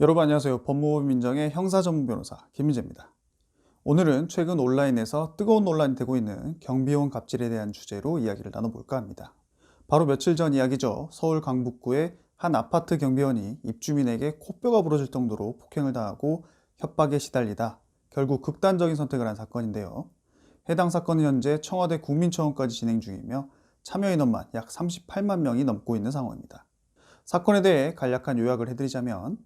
여러분 안녕하세요. 법무법 민정의 형사전문 변호사 김민재입니다. 오늘은 최근 온라인에서 뜨거운 논란이 되고 있는 경비원 갑질에 대한 주제로 이야기를 나눠볼까 합니다. 바로 며칠 전 이야기죠. 서울 강북구의 한 아파트 경비원이 입주민에게 코뼈가 부러질 정도로 폭행을 당하고 협박에 시달리다 결국 극단적인 선택을 한 사건인데요. 해당 사건은 현재 청와대 국민청원까지 진행 중이며 참여 인원만 약 38만 명이 넘고 있는 상황입니다. 사건에 대해 간략한 요약을 해드리자면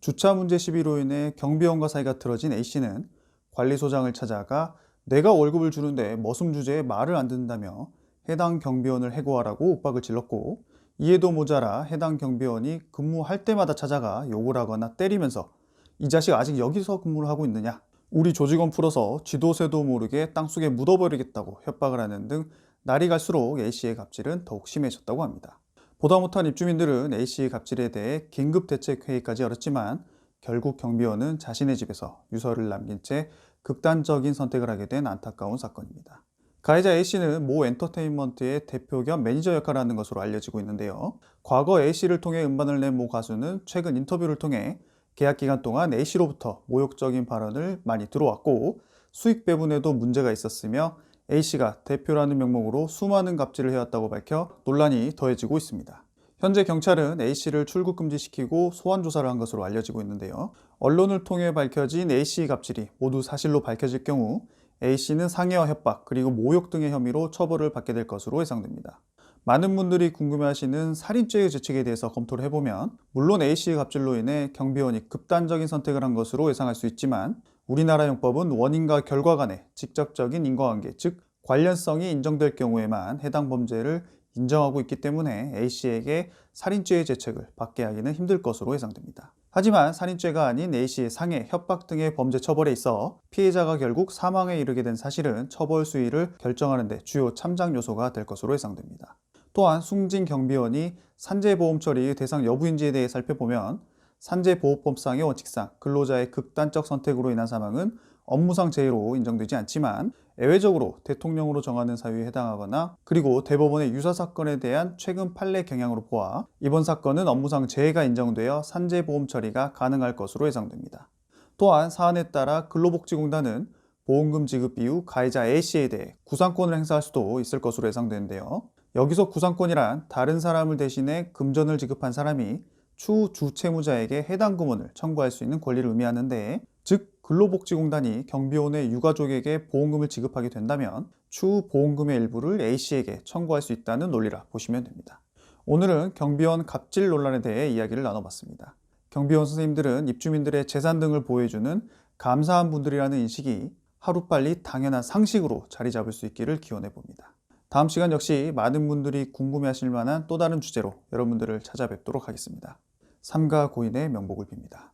주차 문제 시비로 인해 경비원과 사이가 틀어진 A씨는 관리소장을 찾아가 내가 월급을 주는데 머슴 주제에 말을 안 듣는다며 해당 경비원을 해고하라고 윽박을 질렀고, 이에도 모자라 해당 경비원이 근무할 때마다 찾아가 욕을 하거나 때리면서 이 자식 아직 여기서 근무를 하고 있느냐, 우리 조직원 풀어서 쥐도새도 모르게 땅속에 묻어버리겠다고 협박을 하는 등 날이 갈수록 A씨의 갑질은 더욱 심해졌다고 합니다. 보다 못한 입주민들은 A씨의 갑질에 대해 긴급대책회의까지 열었지만 결국 경비원은 자신의 집에서 유서를 남긴 채 극단적인 선택을 하게 된 안타까운 사건입니다. 가해자 A씨는 모 엔터테인먼트의 대표 겸 매니저 역할을 하는 것으로 알려지고 있는데요. 과거 A씨를 통해 음반을 낸 모 가수는 최근 인터뷰를 통해 계약 기간 동안 A씨로부터 모욕적인 발언을 많이 들어왔고 수익 배분에도 문제가 있었으며 A씨가 대표라는 명목으로 수많은 갑질을 해왔다고 밝혀 논란이 더해지고 있습니다. 현재 경찰은 A씨를 출국 금지시키고 소환 조사를 한 것으로 알려지고 있는데요. 언론을 통해 밝혀진 A씨의 갑질이 모두 사실로 밝혀질 경우 A씨는 상해와 협박 그리고 모욕 등의 혐의로 처벌을 받게 될 것으로 예상됩니다. 많은 분들이 궁금해하시는 살인죄의 죄책에 대해서 검토를 해보면 물론 A씨의 갑질로 인해 경비원이 극단적인 선택을 한 것으로 예상할 수 있지만 우리나라 형법은 원인과 결과 간의 직접적인 인과관계, 즉 관련성이 인정될 경우에만 해당 범죄를 인정하고 있기 때문에 A씨에게 살인죄의 죄책을 받게 하기는 힘들 것으로 예상됩니다. 하지만 살인죄가 아닌 A씨의 상해, 협박 등의 범죄 처벌에 있어 피해자가 결국 사망에 이르게 된 사실은 처벌 수위를 결정하는 데 주요 참작 요소가 될 것으로 예상됩니다. 또한 숨진 경비원이 산재보험 처리 대상 여부인지에 대해 살펴보면 산재보호법상의 원칙상 근로자의 극단적 선택으로 인한 사망은 업무상 재해로 인정되지 않지만 예외적으로 대통령으로 정하는 사유에 해당하거나 그리고 대법원의 유사 사건에 대한 최근 판례 경향으로 보아 이번 사건은 업무상 재해가 인정되어 산재보험 처리가 가능할 것으로 예상됩니다. 또한 사안에 따라 근로복지공단은 보험금 지급 이후 가해자 A씨에 대해 구상권을 행사할 수도 있을 것으로 예상되는데요. 여기서 구상권이란 다른 사람을 대신해 금전을 지급한 사람이 추후 주채무자에게 해당 금원을 청구할 수 있는 권리를 의미하는데, 즉 근로복지공단이 경비원의 유가족에게 보험금을 지급하게 된다면 추후 보험금의 일부를 A씨에게 청구할 수 있다는 논리라 보시면 됩니다. 오늘은 경비원 갑질 논란에 대해 이야기를 나눠봤습니다. 경비원 선생님들은 입주민들의 재산 등을 보호해주는 감사한 분들이라는 인식이 하루빨리 당연한 상식으로 자리 잡을 수 있기를 기원해 봅니다. 다음 시간 역시 많은 분들이 궁금해하실 만한 또 다른 주제로 여러분들을 찾아뵙도록 하겠습니다. 삼가 고인의 명복을 빕니다.